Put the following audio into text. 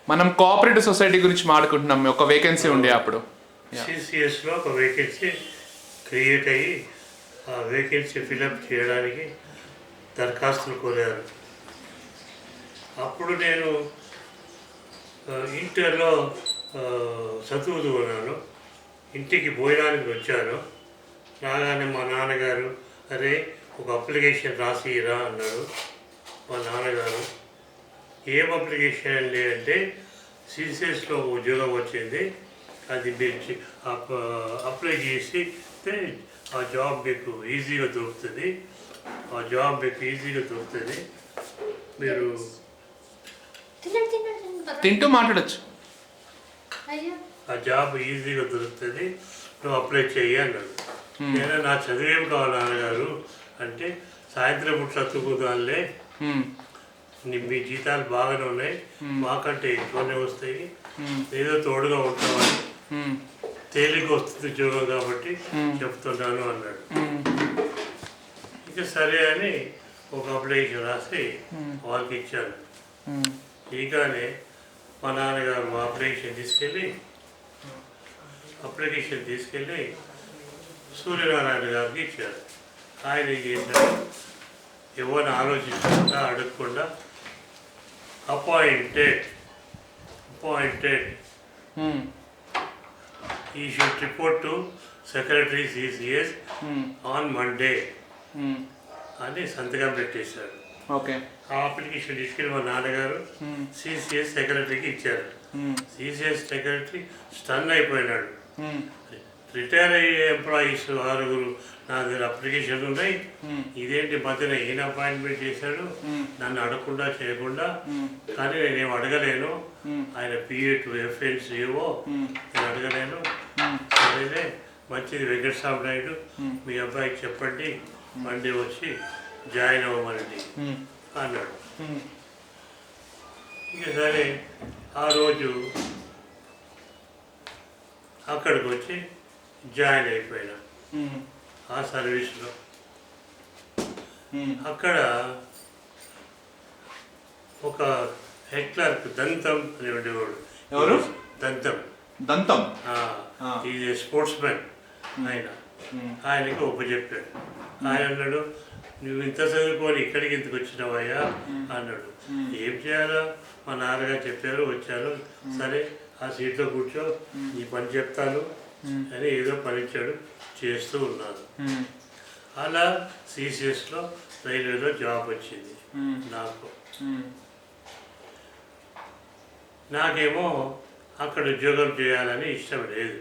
మనం cooperative society గురించి మాట్లాడుకుంటున్నాం. ఒక వేకెన్సీ ఉండే అప్పుడు సిసిఎస్లో ఒక వేకెన్సీ క్రియేట్ అయ్యి ఆ వేకెన్సీ ఫిలప్ చేయడానికి దరఖాస్తులు కోరారు. అప్పుడు నేను ఇంటర్లో చదువుతూ ఉన్నాను. ఇంటికి భోజనానికి వచ్చాను. రాగానే మా నాన్నగారు అరే ఒక అప్లికేషన్ రాసిరా అన్నారు. మా నాన్నగారు ఏం అప్లికేషన్ అండి అంటే సిసిఎస్లో ఉద్యోగం వచ్చింది, అది మీరు అప్లై చేస్తే ఆ జాబ్ మీకు ఈజీగా దొరుకుతుంది, మీరు తింటూ మాట్లాడచ్చు, ఆ జాబ్ ఈజీగా దొరుకుతుంది, నువ్వు అప్లై చెయ్యి అన్నాడు. నేను నా చదివేం కావాలి నాన్నగారు అంటే సాయంత్రం పూట చదువుకుందాంలే, మీ జీతాలు బాగానే ఉన్నాయి, మాకంటే ఎక్కువనే వస్తాయి, ఏదో తోడుగా ఉంటామని, తేలిక వస్తుంది ఉద్యోగం కాబట్టి చెప్తున్నాను అన్నాడు. ఇక సరే అని ఒక అప్లికేషన్ రాసి వాళ్ళకి ఇచ్చాను. ఇకనే మా నాన్నగారు అప్లికేషన్ తీసుకెళ్ళి సూర్యనారాయణ గారికి ఇచ్చారు. ఆయన ఏం చేశారు, ఎవరిని ఆలోచించకుండా అడగకుండా అపాయింటెడ్ ఈ should report to secretary CCS on Monday అని సంతకం పెట్టేశారు. ఓకే. ఆ అప్లికేషన్ తీసుకెళ్ళి మా నాన్నగారు సిసిఎస్ సెక్రటరీకి ఇచ్చారు. సిసిఎస్ సెక్రటరీ స్టన్ అయిపోయినాడు. రిటైర్ అయ్యే ఎంప్లాయీస్ 6 నా దగ్గర అప్లికేషన్లు ఉన్నాయి, ఇదేంటి మధ్యన ఏం అపాయింట్మెంట్ చేశాడు నన్ను అడగకుండా చేయకుండా, కానీ నేనేం అడగలేను, ఆయన పిఏ టు ఎఫ్ఎన్సిఓ నేను అడగలేను, సరేనే మంచిది వెంకటస్వామి నాయుడు మీ అబ్బాయికి చెప్పండి మండే వచ్చి జాయిన్ అవ్వమనండి అన్నాడు. ఇక సరే ఆ రోజు అక్కడికి వచ్చి జాయిన్ అయిపోయినా ఆ సర్వీస్లో. అక్కడ ఒక హెడ్ క్లర్క్ దంతం అని ఉండేవాడు. ఎవరు? దంతం ఈజ్ స్పోర్ట్స్ మ్యాన్. ఆయనకి ఒప్పచెప్పాడు. ఆయన అన్నాడు, నువ్వు ఇంత చదువుకొని ఇక్కడికి ఎందుకు వచ్చినావయ్యా అన్నాడు. ఏం చేయాలో మా నాన్నగారు చెప్పారు, వచ్చాను, సరే ఆ సీట్లో కూర్చో ఈ పని చెప్తాను అని ఏదో పని ఇచ్చాడు, చేస్తూ ఉన్నాను. అలా సిసిఎస్లో రైల్వేలో జాబ్ వచ్చింది నాకు. నాకేమో అక్కడ ఉద్యోగం చేయాలని ఇష్టం లేదు.